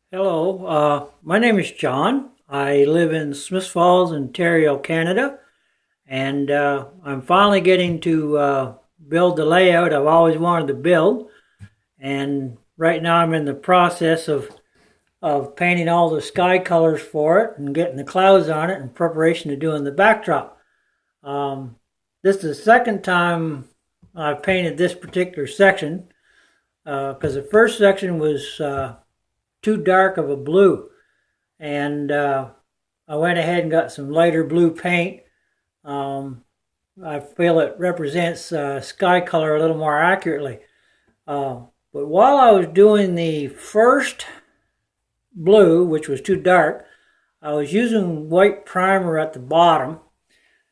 Hello, my name is John. I live in Smiths Falls, Ontario, Canada, and I'm finally getting to build the layout I've always wanted to build. And right now I'm in the process of painting all the sky colors for it and getting the clouds on it in preparation to doing the backdrop. This is the second time I've painted this particular section because the first section was too dark of a blue, and I went ahead and got some lighter blue paint. I feel it represents sky color a little more accurately. But while I was doing the first blue, which was too dark, I was using white primer at the bottom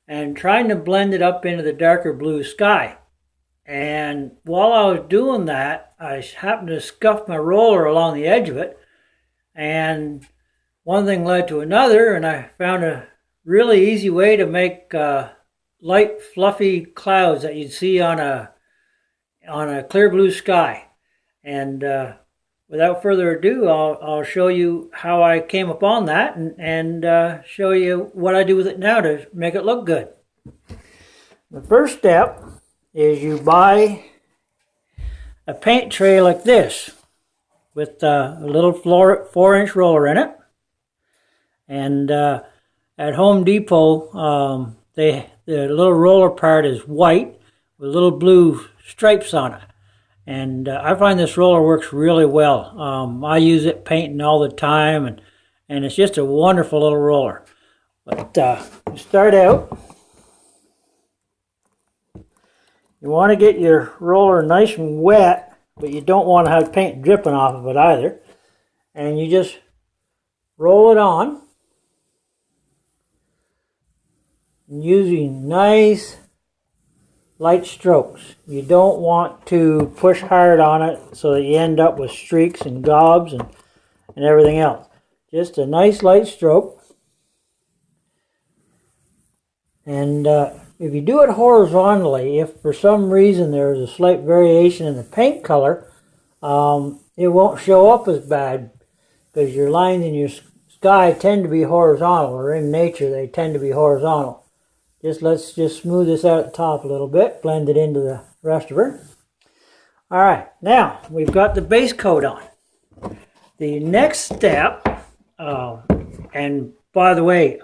and trying to blend it up into the darker blue sky. And while I was doing that, I happened to scuff my roller along the edge of it, and one thing led to another, and I found a really easy way to make light, fluffy clouds that you'd see on a clear blue sky. And without further ado, I'll show you how I came upon that, and show you what I do with it now to make it look good. The first step is you buy a paint tray like this with a little 4-inch roller in it. And at Home Depot, the little roller part is white with little blue stripes on it. And I find this roller works really well. I use it painting all the time, and it's just a wonderful little roller. But you start out, you want to get your roller nice and wet, but you don't want to have paint dripping off of it either. And you just roll it on using nice light strokes. You don't want to push hard on it so that you end up with streaks and gobs and everything else. Just a nice light stroke. And if you do it horizontally, if for some reason there's a slight variation in the paint color, it won't show up as bad because your lines in your sky tend to be horizontal, or in nature they tend to be horizontal. Let's smooth this out at the top a little bit, blend it into the rest of her. Alright, now we've got the base coat on. The next step, and by the way,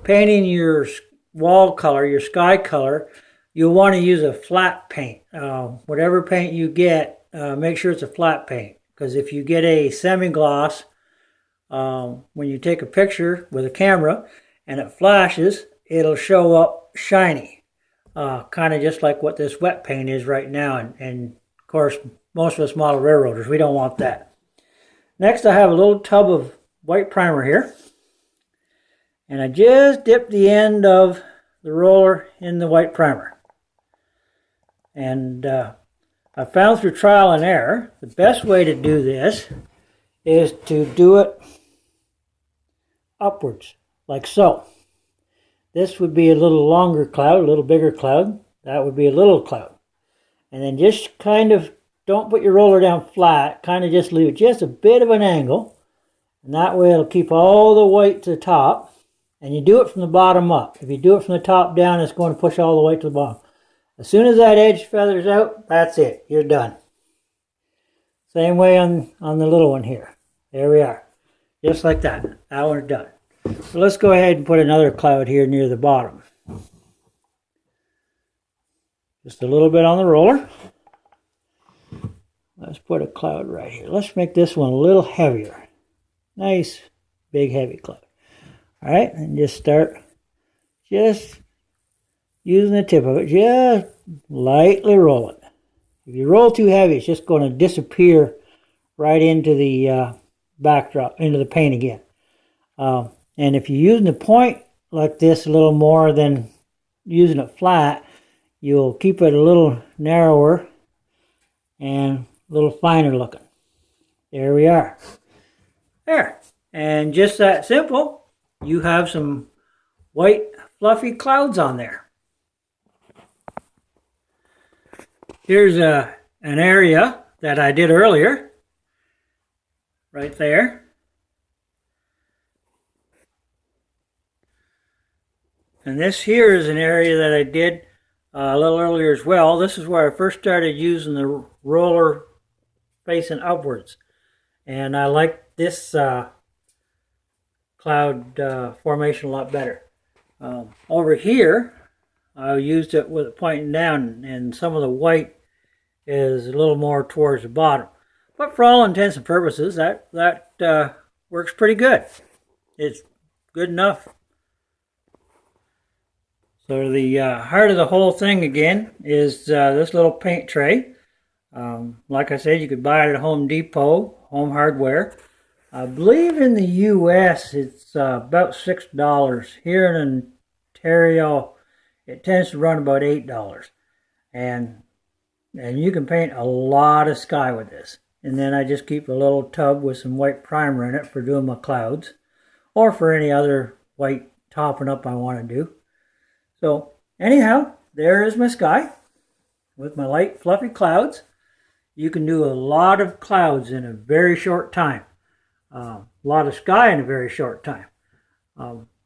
painting your wall color, your sky color, you'll want to use a flat paint. Whatever paint you get, make sure it's a flat paint, because if you get a semi-gloss, when you take a picture with a camera and it flashes, it'll show up shiny, kind of just like what this wet paint is right now. And of course, most of us model railroaders, we don't want that. Next, I have a little tub of white primer here. And I just dip the end of the roller in the white primer. And I found through trial and error, the best way to do this is to do it upwards, like so. This would be a little longer cloud, a little bigger cloud. That would be a little cloud. And then just kind of, don't put your roller down flat, kind of just leave it just a bit of an angle. And that way it'll keep all the white to the top. And you do it from the bottom up. If you do it from the top down, it's going to push all the way to the bottom. As soon as that edge feathers out, that's it. You're done. Same way on the little one here. There we are. Just like that. That one's done. So let's go ahead and put another cloud here near the bottom. Just a little bit on the roller. Let's put a cloud right here. Let's make this one a little heavier. Nice, big, heavy cloud. All right, and just start just using the tip of it, just lightly roll it. If you roll too heavy, it's just going to disappear right into the backdrop, into the paint again. And if you're using the point like this a little more than using it flat, you'll keep it a little narrower and a little finer looking. There we are. There. And just that simple. You have some white fluffy clouds on there. Here's an area that I did earlier right there. And this here is an area that I did a little earlier as well. This is where I first started using the roller facing upwards. And I like this cloud formation a lot better. Over here, I used it with it pointing down, and some of the white is a little more towards the bottom. But for all intents and purposes, that works pretty good. It's good enough. So the heart of the whole thing again is this little paint tray. Like I said, you could buy it at Home Depot, Home Hardware. I believe in the U.S. it's about $6. Here in Ontario, it tends to run about $8. And you can paint a lot of sky with this. And then I just keep a little tub with some white primer in it for doing my clouds, or for any other white topping up I want to do. So anyhow, there is my sky with my light fluffy clouds. You can do a lot of clouds in a very short time. A lot of sky in a very short time.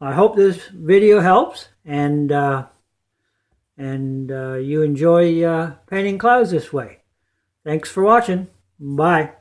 I hope this video helps, and you enjoy painting clouds this way. Thanks for watching. Bye.